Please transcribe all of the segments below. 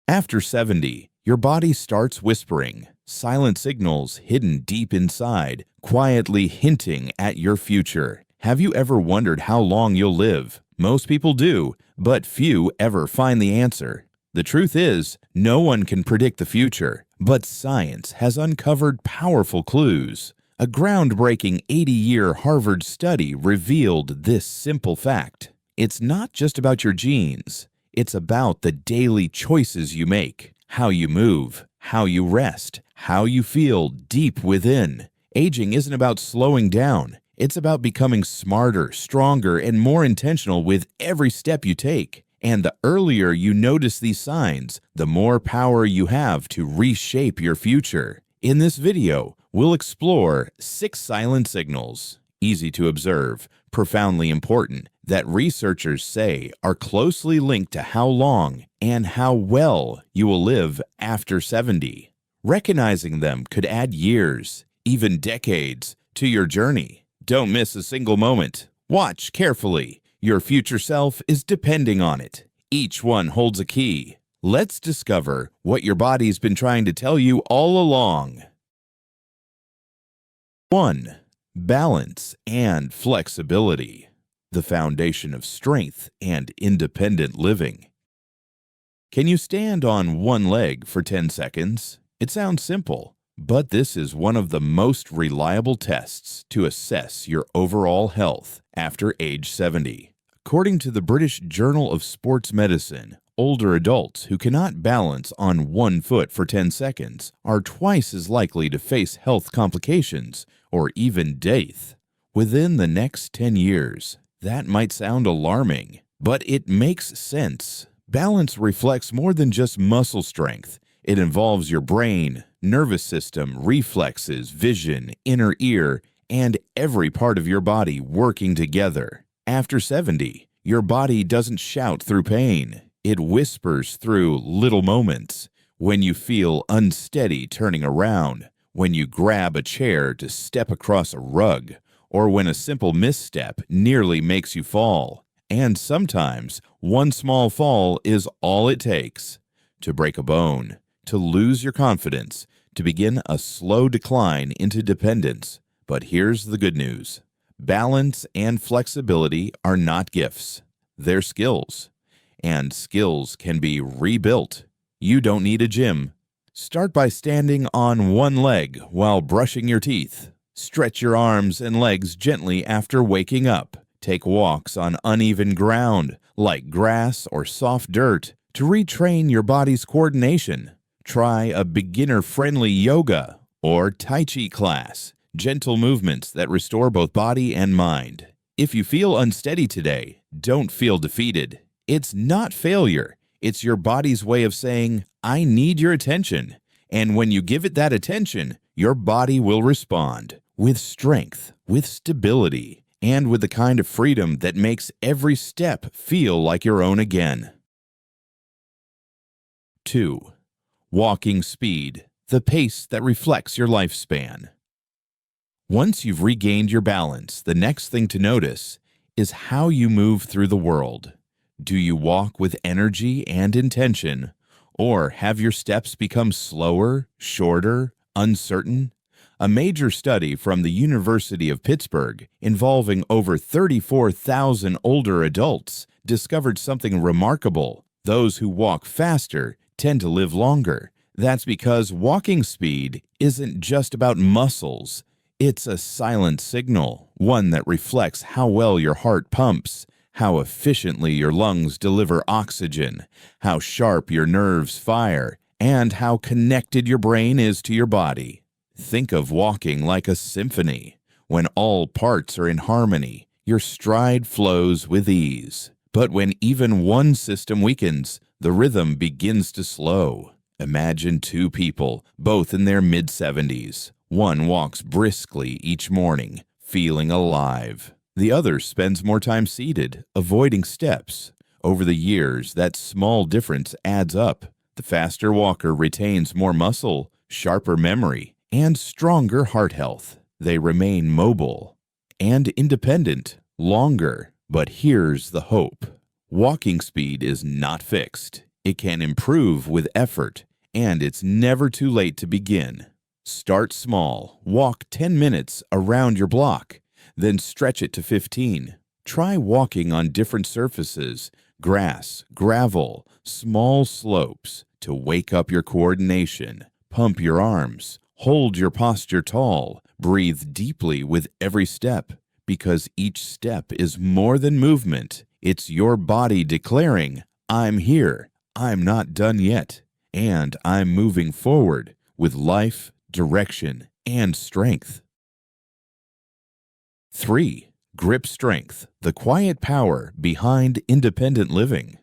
After 70, your body starts whispering, silent signals hidden deep inside, quietly hinting at your future. Have you ever wondered how long you'll live? Most people do, but few ever find the answer. The truth is, no one can predict the future, but science has uncovered powerful clues. A groundbreaking 80-year Harvard study revealed this simple fact. It's not just about your genes. It's about the daily choices you make, how you move, how you rest, how you feel deep within. Aging isn't about slowing down. It's about becoming smarter, stronger, and more intentional with every step you take. And the earlier you notice these signs, the more power you have to reshape your future. In this video, we'll explore 6 silent signals, easy to observe, profoundly important, that researchers say are closely linked to how long and how well you will live after 70. Recognizing them could add years, even decades, to your journey. Don't miss a single moment. Watch carefully. Your future self is depending on it. Each one holds a key. Let's discover what your body's been trying to tell you all along. 1. Balance and flexibility, the foundation of strength and independent living. Can you stand on one leg for 10 seconds? It sounds simple, but this is one of the most reliable tests to assess your overall health after age 70. According to the British Journal of Sports Medicine, older adults who cannot balance on one foot for 10 seconds are twice as likely to face health complications or even death within the next 10 years. That might sound alarming, but it makes sense. Balance reflects more than just muscle strength. It involves your brain, nervous system, reflexes, vision, inner ear, and every part of your body working together. After 70, your body doesn't shout through pain. It whispers through little moments. When you feel unsteady turning around, when you grab a chair to step across a rug, or when a simple misstep nearly makes you fall. And sometimes, one small fall is all it takes to break a bone, to lose your confidence, to begin a slow decline into dependence. But here's the good news. Balance and flexibility are not gifts. They're skills. And skills can be rebuilt. You don't need a gym. Start by standing on one leg while brushing your teeth. Stretch your arms and legs gently after waking up. Take walks on uneven ground, like grass or soft dirt, to retrain your body's coordination. Try a beginner-friendly yoga or Tai Chi class, gentle movements that restore both body and mind. If you feel unsteady today, don't feel defeated. It's not failure. It's your body's way of saying, I need your attention. And when you give it that attention, your body will respond with strength, with stability, and with the kind of freedom that makes every step feel like your own again. 2. Walking speed, the pace that reflects your lifespan. Once you've regained your balance, the next thing to notice is how you move through the world. Do you walk with energy and intention, or have your steps become slower, shorter, uncertain? A major study from the University of Pittsburgh involving over 34,000 older adults discovered something remarkable. Those who walk faster tend to live longer. That's because walking speed isn't just about muscles. It's a silent signal, one that reflects how well your heart pumps, how efficiently your lungs deliver oxygen, how sharp your nerves fire, and how connected your brain is to your body. Think of walking like a symphony. When all parts are in harmony, your stride flows with ease. But when even one system weakens, the rhythm begins to slow. Imagine 2 people, both in their mid-70s. One walks briskly each morning, feeling alive. The other spends more time seated, avoiding steps. Over the years, that small difference adds up. The faster walker retains more muscle, sharper memory, and stronger heart health. They remain mobile and independent longer. But here's the hope. Walking speed is not fixed. It can improve with effort, and it's never too late to begin. Start small. Walk 10 minutes around your block, then stretch it to 15. Try walking on different surfaces, grass, gravel, small slopes, to wake up your coordination. Pump your arms. Hold your posture tall. Breathe deeply with every step, because each step is more than movement. It's your body declaring, "I'm here, I'm not done yet, and I'm moving forward with life, direction, and strength." 3. Grip strength, the quiet power behind independent living.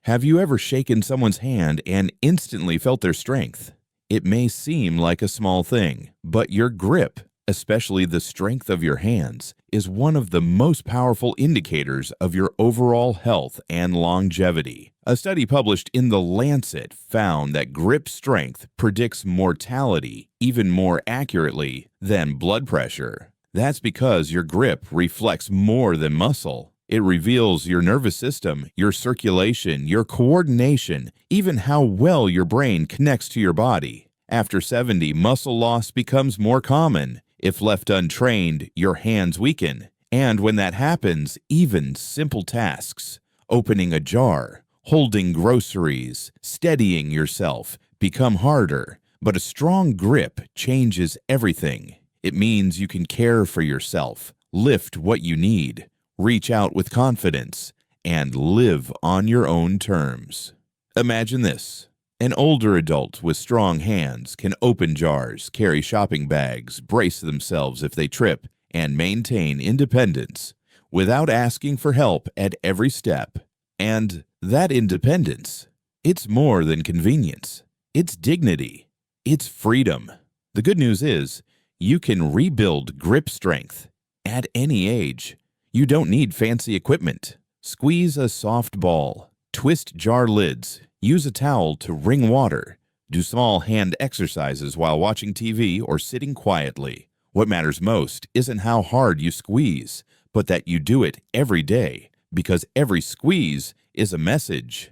Have you ever shaken someone's hand and instantly felt their strength? It may seem like a small thing, but your grip, especially the strength of your hands, is one of the most powerful indicators of your overall health and longevity. A study published in The Lancet found that grip strength predicts mortality even more accurately than blood pressure. That's because your grip reflects more than muscle. It reveals your nervous system, your circulation, your coordination, even how well your brain connects to your body. After 70, muscle loss becomes more common. If left untrained, your hands weaken. And when that happens, even simple tasks, opening a jar, holding groceries, steadying yourself, become harder. But a strong grip changes everything. It means you can care for yourself, lift what you need, reach out with confidence, and live on your own terms. Imagine this. An older adult with strong hands can open jars, carry shopping bags, brace themselves if they trip, and maintain independence without asking for help at every step. And that independence, it's more than convenience. It's dignity. It's freedom. The good news is, you can rebuild grip strength at any age. You don't need fancy equipment. Squeeze a soft ball, twist jar lids, use a towel to wring water, do small hand exercises while watching TV or sitting quietly. What matters most isn't how hard you squeeze, but that you do it every day, because every squeeze is a message.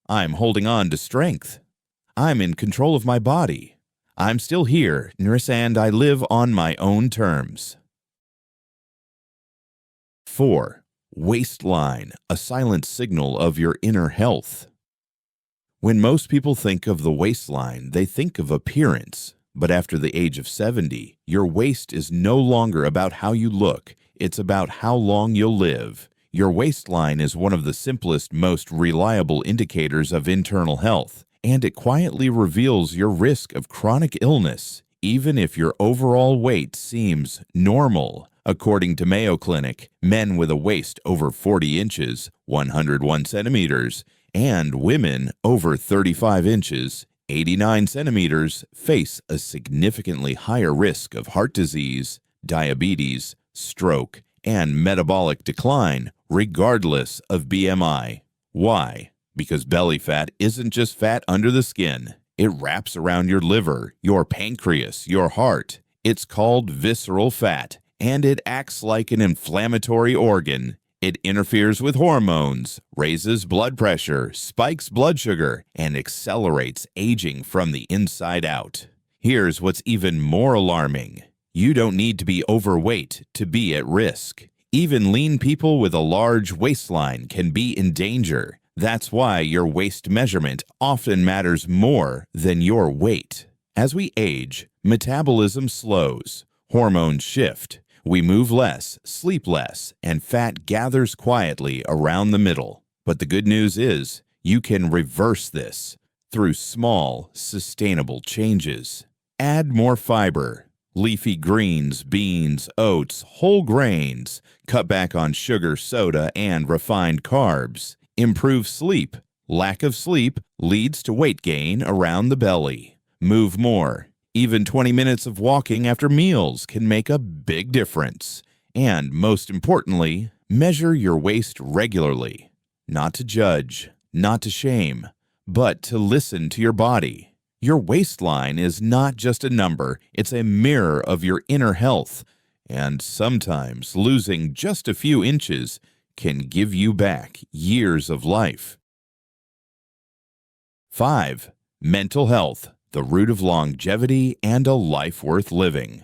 I'm holding on to strength. I'm in control of my body. I'm still here, and I live on my own terms. 4. Waistline, a silent signal of your inner health. When most people think of the waistline, they think of appearance. But after the age of 70, your waist is no longer about how you look. It's about how long you'll live. Your waistline is one of the simplest, most reliable indicators of internal health, and it quietly reveals your risk of chronic illness, even if your overall weight seems normal. According to Mayo Clinic, men with a waist over 40 inches, 101 centimeters, and women over 35 inches, 89 centimeters, face a significantly higher risk of heart disease, diabetes, stroke, and metabolic decline, regardless of BMI. Why? Because belly fat isn't just fat under the skin. It wraps around your liver, your pancreas, your heart. It's called visceral fat, and it acts like an inflammatory organ. It interferes with hormones, raises blood pressure, spikes blood sugar, and accelerates aging from the inside out. Here's what's even more alarming. You don't need to be overweight to be at risk. Even lean people with a large waistline can be in danger. That's why your waist measurement often matters more than your weight. As we age, metabolism slows, hormones shift. We move less, sleep less, and fat gathers quietly around the middle. But the good news is, you can reverse this through small, sustainable changes. Add more fiber, leafy greens, beans, oats, whole grains. Cut back on sugar, soda, and refined carbs. Improve sleep. Lack of sleep leads to weight gain around the belly. Move more. Even 20 minutes of walking after meals can make a big difference. And most importantly, measure your waist regularly. Not to judge, not to shame, but to listen to your body. Your waistline is not just a number, it's a mirror of your inner health. And sometimes losing just a few inches can give you back years of life. 5. Mental health, the root of longevity and a life worth living.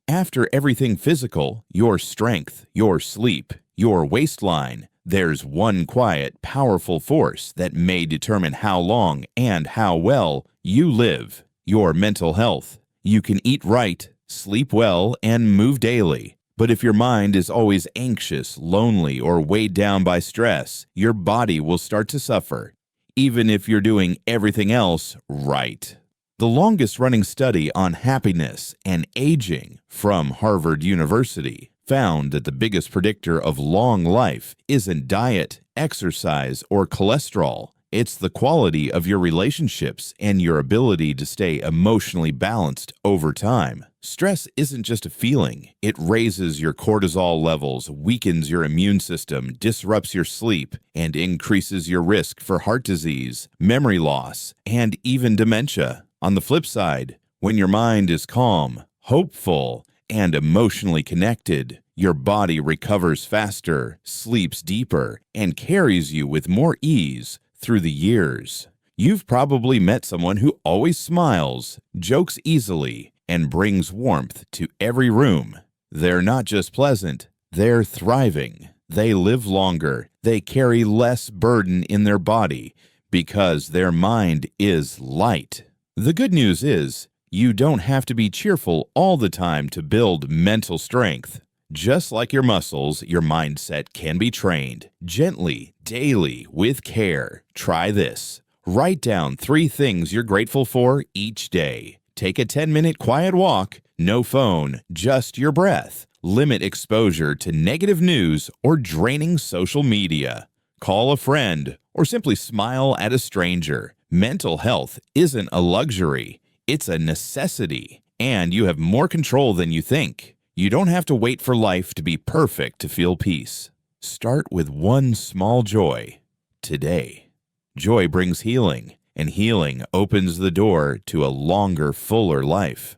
After everything physical, your strength, your sleep, your waistline, there's one quiet, powerful force that may determine how long and how well you live: your mental health. You can eat right, sleep well, and move daily. But if your mind is always anxious, lonely, or weighed down by stress, your body will start to suffer, even if you're doing everything else right. The longest-running study on happiness and aging from Harvard University found that the biggest predictor of long life isn't diet, exercise, or cholesterol. It's the quality of your relationships and your ability to stay emotionally balanced over time. Stress isn't just a feeling. It raises your cortisol levels, weakens your immune system, disrupts your sleep, and increases your risk for heart disease, memory loss, and even dementia. On the flip side, when your mind is calm, hopeful, and emotionally connected, your body recovers faster, sleeps deeper, and carries you with more ease through the years. You've probably met someone who always smiles, jokes easily, and brings warmth to every room. They're not just pleasant, they're thriving. They live longer, they carry less burden in their body because their mind is light. The good news is, you don't have to be cheerful all the time to build mental strength. Just like your muscles, your mindset can be trained gently, daily, with care. Try this. Write down 3 things you're grateful for each day. Take a 10-minute quiet walk, no phone, just your breath. Limit exposure to negative news or draining social media. Call a friend or simply smile at a stranger. Mental health isn't a luxury, it's a necessity, and you have more control than you think. You don't have to wait for life to be perfect to feel peace. Start with one small joy today. Joy brings healing, and healing opens the door to a longer, fuller life.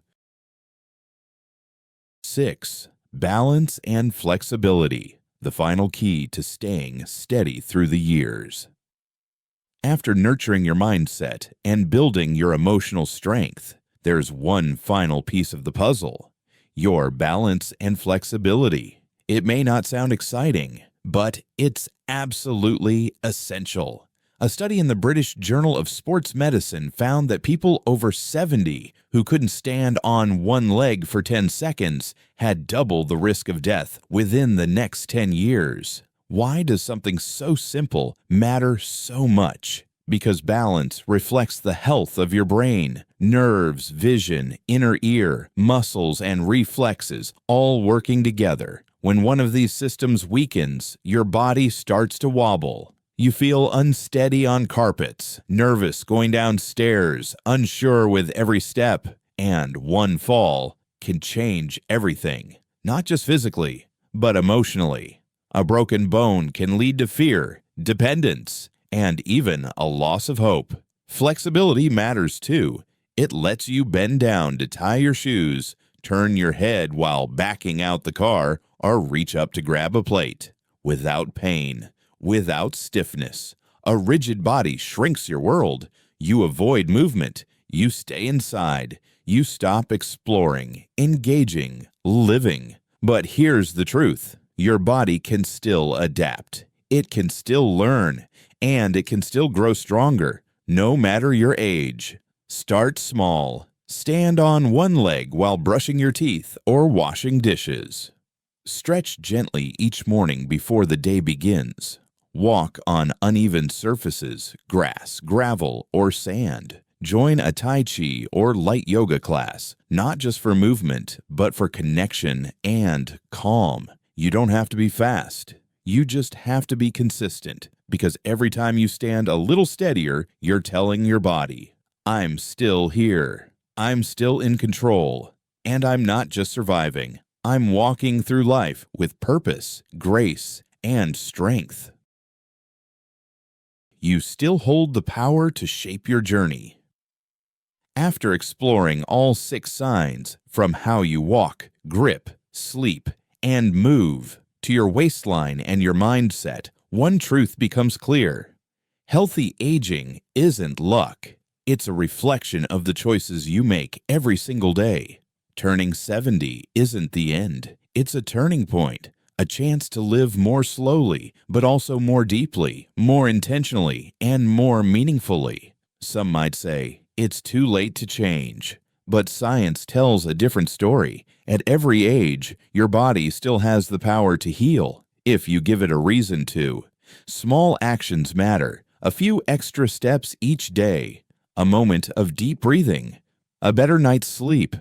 6. Balance and flexibility, the final key to staying steady through the years. After nurturing your mindset and building your emotional strength, there's one final piece of the puzzle: your balance and flexibility. It may not sound exciting, but it's absolutely essential. A study in the British Journal of Sports Medicine found that people over 70 who couldn't stand on one leg for 10 seconds had double the risk of death within the next 10 years. Why does something so simple matter so much? Because balance reflects the health of your brain, nerves, vision, inner ear, muscles, and reflexes all working together. When one of these systems weakens, your body starts to wobble. You feel unsteady on carpets, nervous going down stairs, unsure with every step, and one fall can change everything, not just physically, but emotionally. A broken bone can lead to fear, dependence, and even a loss of hope. Flexibility matters too. It lets you bend down to tie your shoes, turn your head while backing out the car, or reach up to grab a plate. Without pain, without stiffness. A rigid body shrinks your world. You avoid movement. You stay inside. You stop exploring, engaging, living. But here's the truth. Your body can still adapt. It can still learn. And it can still grow stronger, no matter your age. Start small. Stand on one leg while brushing your teeth or washing dishes. Stretch gently each morning before the day begins. Walk on uneven surfaces, grass, gravel, or sand. Join a Tai Chi or light yoga class, not just for movement, but for connection and calm. You don't have to be fast. You just have to be consistent, because every time you stand a little steadier, you're telling your body, I'm still here. I'm still in control. And I'm not just surviving. I'm walking through life with purpose, grace, and strength. You still hold the power to shape your journey. After exploring all 6 signs, from how you walk, grip, sleep, and move, to your waistline and your mindset, one truth becomes clear. Healthy aging isn't luck. It's a reflection of the choices you make every single day. Turning 70 isn't the end. It's a turning point, a chance to live more slowly, but also more deeply, more intentionally, and more meaningfully. Some might say, it's too late to change. But science tells a different story. At every age, your body still has the power to heal, if you give it a reason to. Small actions matter. A few extra steps each day, a moment of deep breathing, a better night's sleep,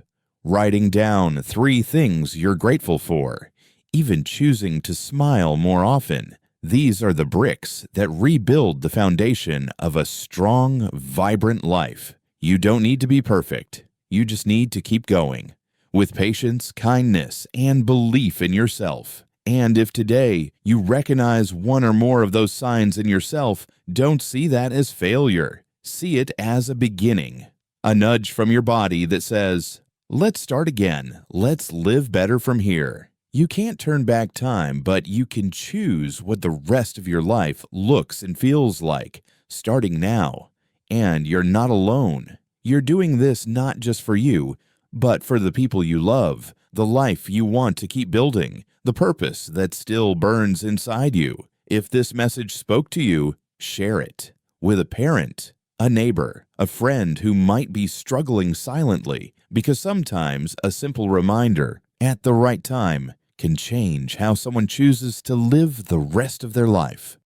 writing down 3 things you're grateful for, even choosing to smile more often. These are the bricks that rebuild the foundation of a strong, vibrant life. You don't need to be perfect. You just need to keep going with patience, kindness, and belief in yourself. And if today you recognize one or more of those signs in yourself, don't see that as failure. See it as a beginning, a nudge from your body that says, let's start again. Let's live better from here. You can't turn back time, but you can choose what the rest of your life looks and feels like, starting now. And you're not alone. You're doing this not just for you, but for the people you love, the life you want to keep building, the purpose that still burns inside you. If this message spoke to you, share it with a parent, a neighbor, a friend who might be struggling silently, because sometimes a simple reminder at the right time can change how someone chooses to live the rest of their life.